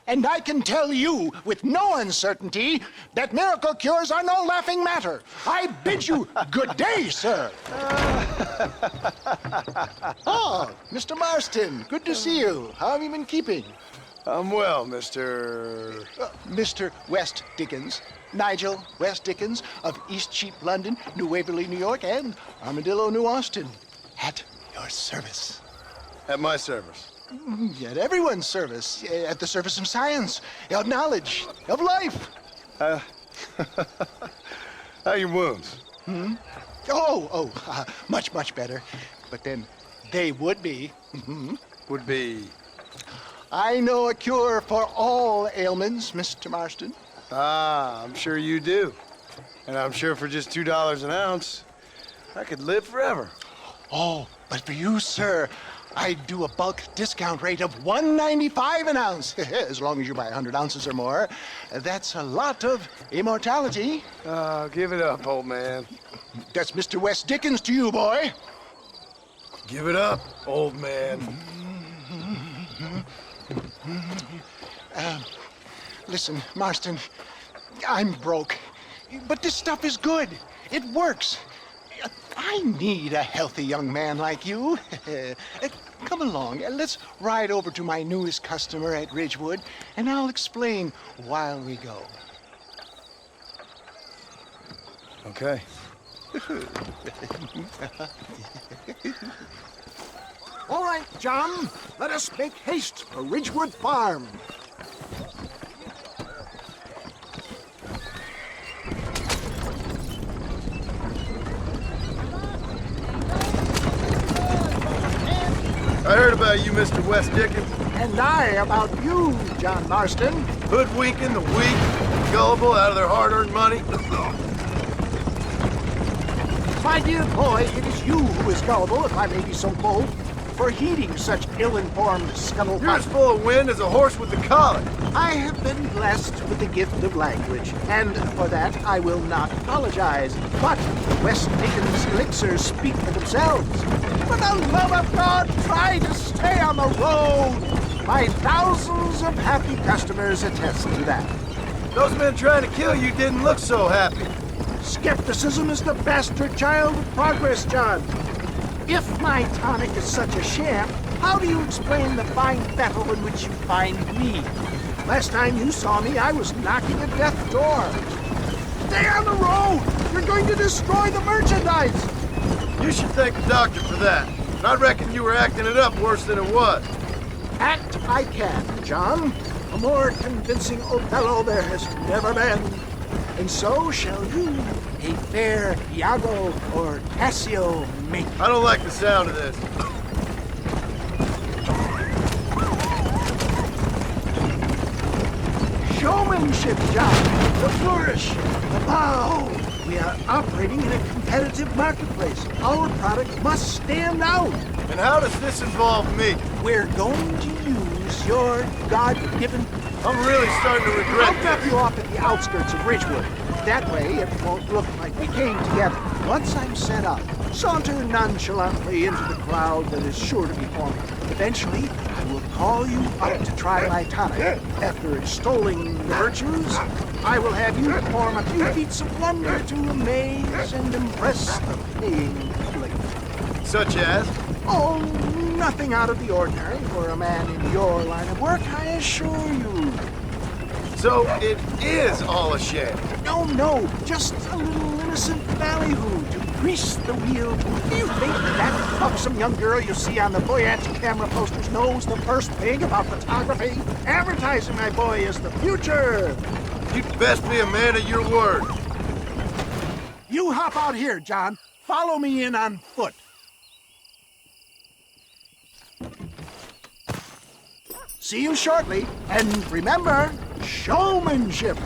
And I can tell you with no uncertainty that miracle cures are no laughing matter. I bid you good day, sir. Oh, Mr. Marston, good to see you. How have you been keeping? I'm well, Mr. Mr. West Dickens. Nigel West Dickens of Eastcheap, London, New Waverly, New York, and Armadillo, New Austin. At your service. At my service. At everyone's service. At the service of science, of knowledge, of life. How are your wounds? Much, much better. But then they would be. Would be... I know a cure for all ailments, Mr. Marston. Ah, I'm sure you do. And I'm sure for just $2 an ounce, I could live forever. Oh, but for you, sir, I'd do a bulk discount rate of $1.95 an ounce, as long as you buy 100 ounces or more. That's a lot of immortality. Give it up, old man. That's Mr. West Dickens to you, boy. Give it up, old man. Listen, Marston, I'm broke, but this stuff is good. It works. I need a healthy young man like you. Come along, let's ride over to my newest customer at Ridgewood, and I'll explain while we go. Okay. All right, John, let us make haste for Ridgewood Farm. I heard about you, Mr. West Dickens. And I about you, John Marston. Hoodwinking the weak, gullible out of their hard-earned money. My dear boy, it is you who is gullible, if I may be so bold, for heeding such ill-informed scuttlebutt. You're as full of wind as a horse with the collar. I have been blessed with the gift of language, and for that I will not apologize. But West Dickens' elixirs speak for themselves. For the love of God, try to stay on the road. My thousands of happy customers attest to that. Those men trying to kill you didn't look so happy. Skepticism is the bastard child of progress, John. If my tonic is such a sham, how do you explain the fine battle in which you find me? Last time you saw me, I was knocking at death's door. Stay on the road! You're going to destroy the merchandise! You should thank the doctor for that. And I reckon you were acting it up worse than it was. Act I can, John. A more convincing Othello there has never been. And so shall you, a fair Iago or Cassio make. I don't like the sound of this. Showmanship, John. The flourish, the bow. We are operating in a competitive marketplace. Our product must stand out. And how does this involve me? We're going to use your God-given... I'm really starting to regret I'll drop this. you off at the outskirts of Ridgewood. That way, it won't look like we came together. Once I'm set up, saunter nonchalantly into the crowd that is sure to be forming. Eventually, I will call you up to try my tonic. After extolling the virtues, I will have you perform a few feats of wonder to amaze and impress the paying public. Such as? Oh, nothing out of the ordinary for a man in your line of work, I assure you. So it is all a sham. No, just a little innocent ballyhoo to grease the wheel. Do you think that buxom young girl you see on the voyage camera posters knows the first thing about photography? Advertising, my boy, is the future. You'd best be a man of your word. You hop out here, John. Follow me in on foot. See you shortly, and remember, showmanship.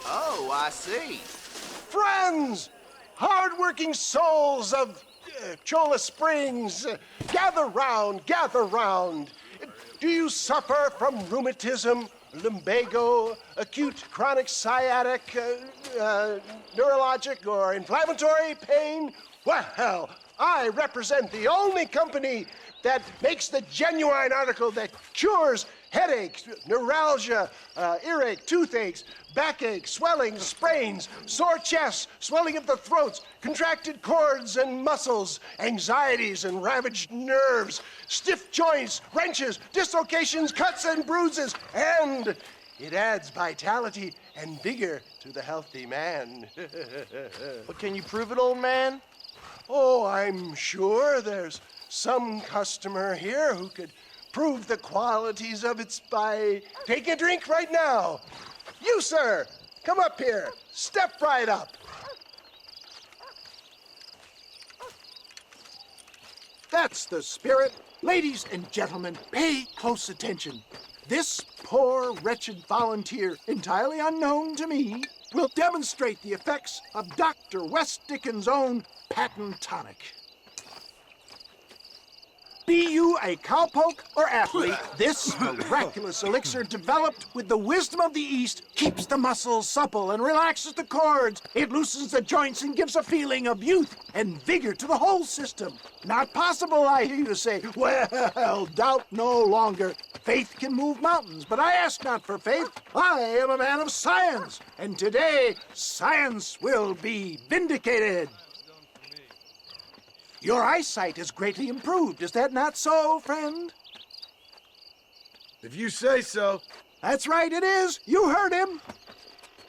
Oh, I see. Friends, hard-working souls of Cholla Springs, gather round, gather round. Do you suffer from rheumatism, lumbago, acute chronic sciatic, neurologic, or inflammatory pain? Well, I represent the only company that makes the genuine article that cures headaches, neuralgia, earache, toothaches, backache, swelling, sprains, sore chests, swelling of the throats, contracted cords and muscles, anxieties and ravaged nerves, stiff joints, wrenches, dislocations, cuts and bruises, and it adds vitality and vigor to the healthy man. But can you prove it, old man? Oh, I'm sure there's some customer here who could prove the qualities of it by taking a drink right now. You, sir, come up here. Step right up. That's the spirit. Ladies and gentlemen, pay close attention. This poor, wretched volunteer, entirely unknown to me, will demonstrate the effects of Dr. West Dickens' own patent tonic. Be you a cowpoke or athlete, this miraculous elixir developed with the wisdom of the East keeps the muscles supple and relaxes the cords. It loosens the joints and gives a feeling of youth and vigor to the whole system. Not possible, I hear you say. Well, doubt no longer. Faith can move mountains, but I ask not for faith. I am a man of science, and today science will be vindicated. Your eyesight is greatly improved. Is that not so, friend? If you say so. That's right, it is. You heard him.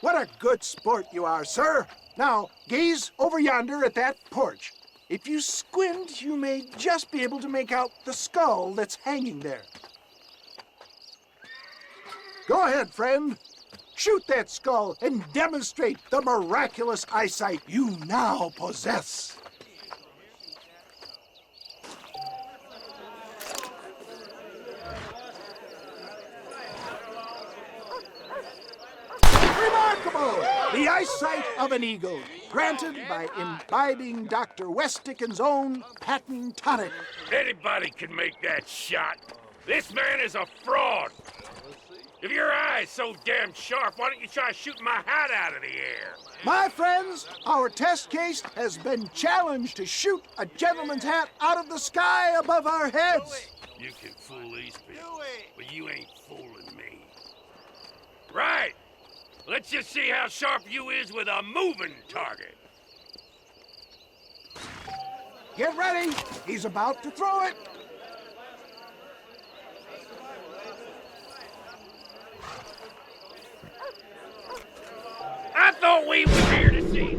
What a good sport you are, sir. Now, gaze over yonder at that porch. If you squint, you may just be able to make out the skull that's hanging there. Go ahead, friend. Shoot that skull and demonstrate the miraculous eyesight you now possess. Remarkable! The eyesight of an eagle, granted by imbibing Dr. West Dickens' own patent tonic. Anybody can make that shot. This man is a fraud. If your eye's so damn sharp, why don't you try shooting my hat out of the air? My friends, our test case has been challenged to shoot a gentleman's hat out of the sky above our heads. You can fool these people, but you ain't fooling me. Right. Let's just see how sharp you is with a moving target. Get ready. He's about to throw it. I thought we were here to see.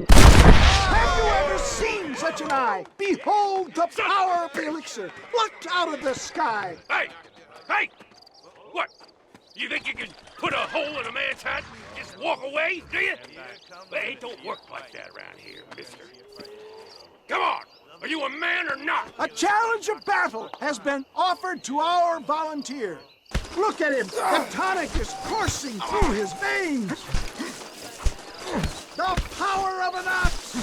Have you ever seen such an eye? Behold the power of the elixir plucked out of the sky. Hey! Hey! What? You think you can put a hole in a man's hat and just walk away, do you? Well, it don't work like that around here, mister. Come on! Are you a man or not? A challenge of battle has been offered to our volunteer. Look at him. The tonic is coursing through his veins. The power of an ox.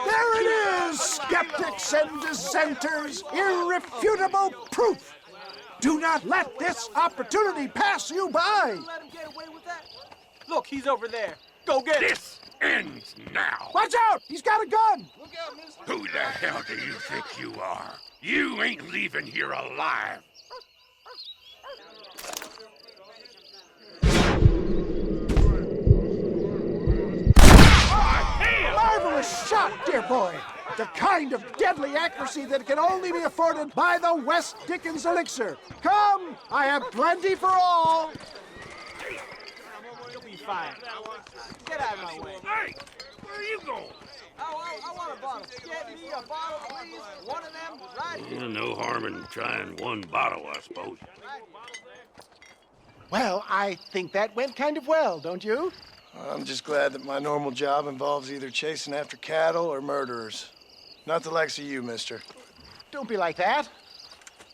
There it is, skeptics and dissenters. Irrefutable proof. Do not let this opportunity pass you by. Let him get away with that? Look, he's over there. Go get him. This ends now. Watch out! He's got a gun. Look out, mister. Who the hell do you think you are? You ain't leaving here alive. Marvelous shot, dear boy. The kind of deadly accuracy that can only be afforded by the West Dickens elixir. Come, I have plenty for all. You'll be fine. Get out of my way. Hey, where are you going? I want a bottle. Get me a bottle, please. One of them, right here. No harm in trying one bottle, I suppose. Well, I think that went kind of well, don't you? I'm just glad that my normal job involves either chasing after cattle or murderers. Not the likes of you, mister. Don't be like that.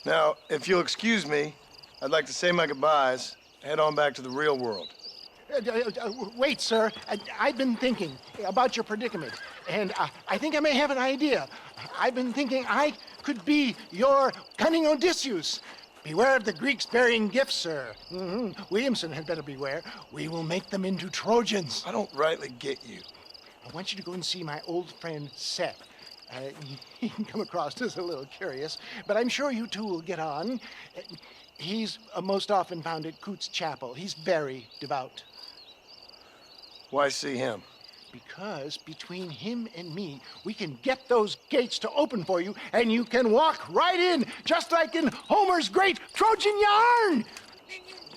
Now, if you'll excuse me, I'd like to say my goodbyes, head on back to the real world. Wait, sir. I've been thinking about your predicament, and I think I may have an idea. I've been thinking I could be your cunning Odysseus. Beware of the Greeks bearing gifts, sir. Williamson had better beware. We will make them into Trojans. I don't rightly get you. I want you to go and see my old friend Seth. He can come across as a little curious, but I'm sure you two will get on. He's most often found at Coots Chapel. He's very devout. Why see him? Because between him and me, we can get those gates to open for you, and you can walk right in, just like in Homer's great Trojan yarn!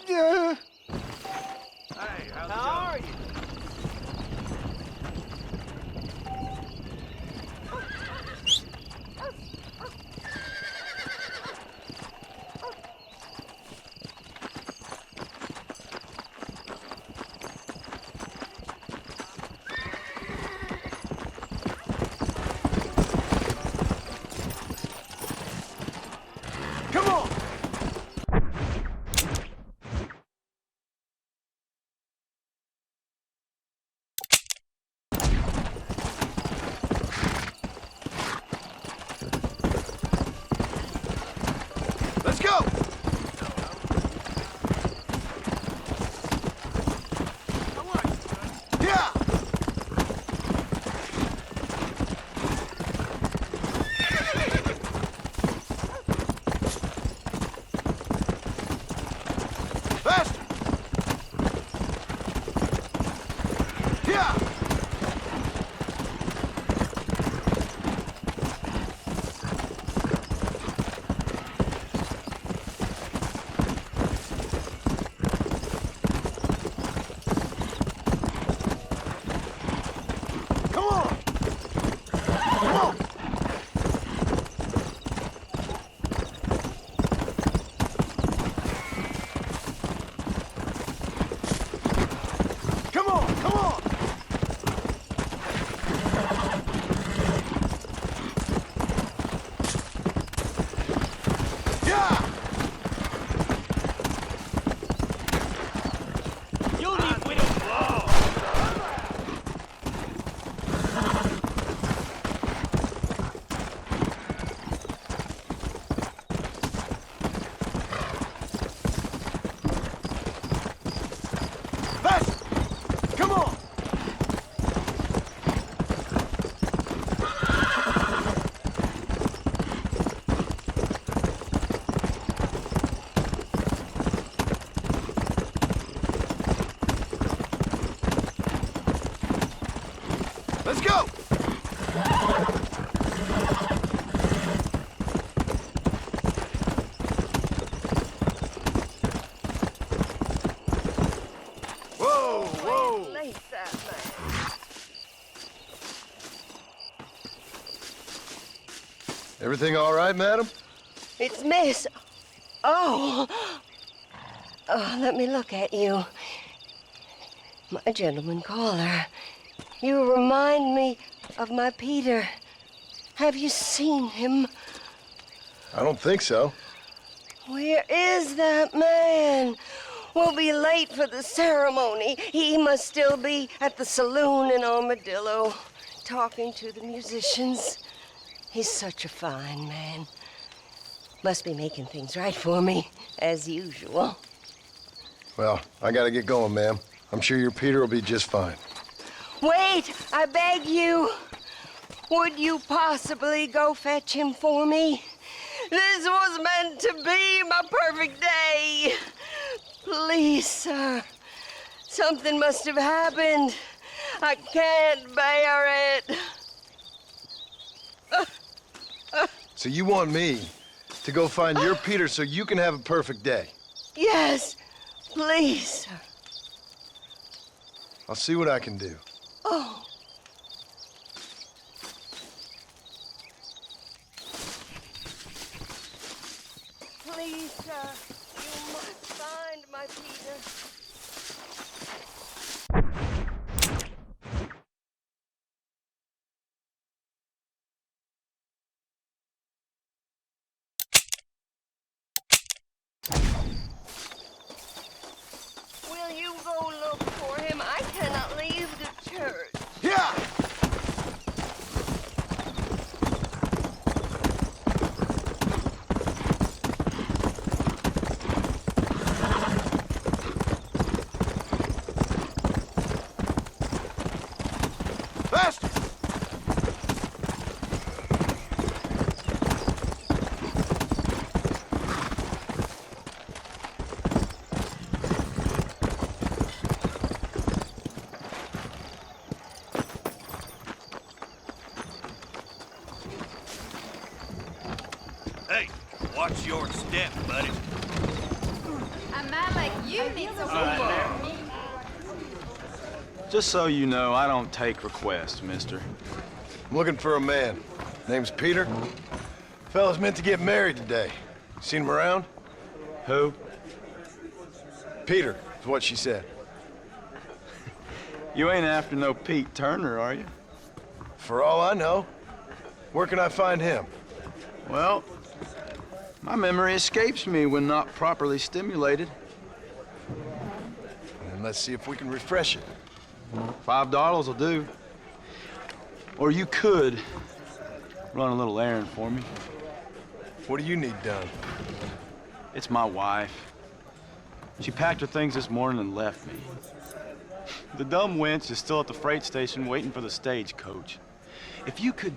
Hey, how are you? Come on! Let's go! Yeah! Faster! Yeah! Come on! Come on! Come on! Come on! Yeah! You need widow blow. Faster! Come on! Let's go! Whoa, whoa! Late that man. Everything all right, madam? It's Miss. Oh. Oh, let me look at you. My gentleman caller. You remind me of my Peter. Have you seen him? I don't think so. Where is that man? We'll be late for the ceremony. He must still be at the saloon in Armadillo, talking to the musicians. He's such a fine man. Must be making things right for me, as usual. Well, I gotta get going, ma'am. I'm sure your Peter will be just fine. Wait, I beg you. Would you possibly go fetch him for me? This was meant to be my perfect day. Please, sir. Something must have happened. I can't bear it. So you want me to go find your Peter so you can have a perfect day? Yes, please, sir. I'll see what I can do. Oh. Please, sir, you must find my Peter. Hey, watch your step, buddy. A man like you needs a Just so you know, I don't take requests, mister. I'm looking for a man. Name's Peter. Fella's meant to get married today. Seen him around? Who? Peter, is what she said. You ain't after no Pete Turner, are you? For all I know. Where can I find him? Well, my memory escapes me when not properly stimulated. And let's see if we can refresh it. $5 will do. Or you could run a little errand for me. What do you need done? It's my wife. She packed her things this morning and left me. The dumb wench is still at the freight station waiting for the stagecoach. If you could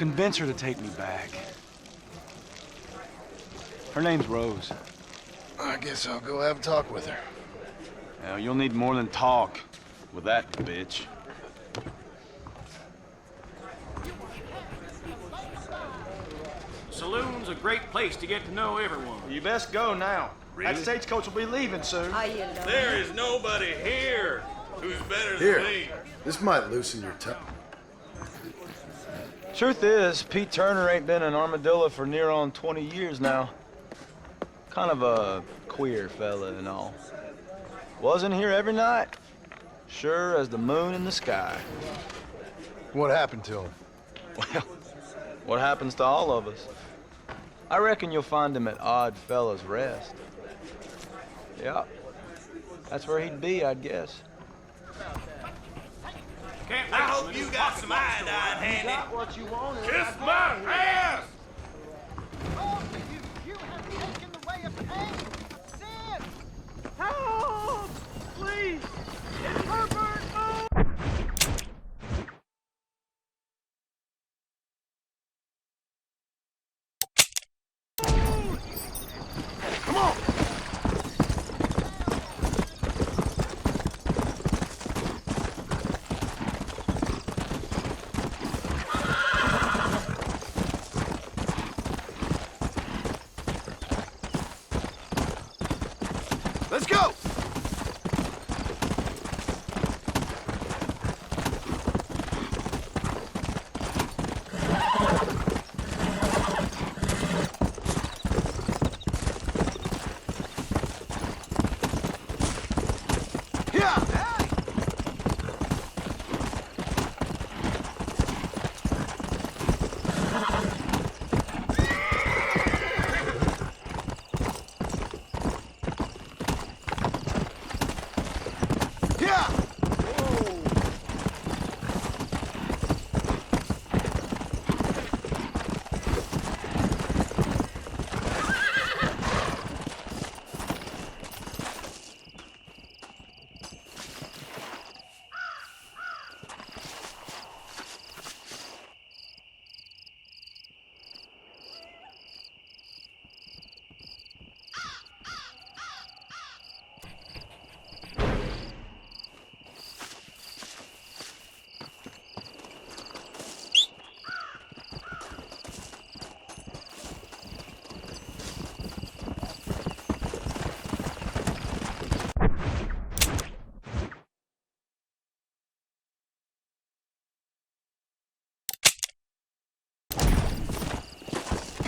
convince her to take me back. Her name's Rose. I guess I'll go have a talk with her. Now, you'll need more than talk with that bitch. Saloon's a great place to get to know everyone. You best go now. Really? That stagecoach will be leaving soon. Are you lonely? There is nobody here who's better Here, than me. this might loosen your tongue. Truth is, Pete Turner ain't been in Armadillo for near on 20 years now. Kind of a queer fella and all. Wasn't here every night. Sure as the moon in the sky. What happened to him? Well, what happens to all of us? I reckon you'll find him at Odd Fella's Rest. Yeah, that's where he'd be, I'd guess. Can't I hope you got some iodine handy. What you wanted. Kiss my ass! Oh, you have taken the way of pain, sin. Help! Please! It's Herbert! Oh! Come on! Let's go!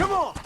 Come on!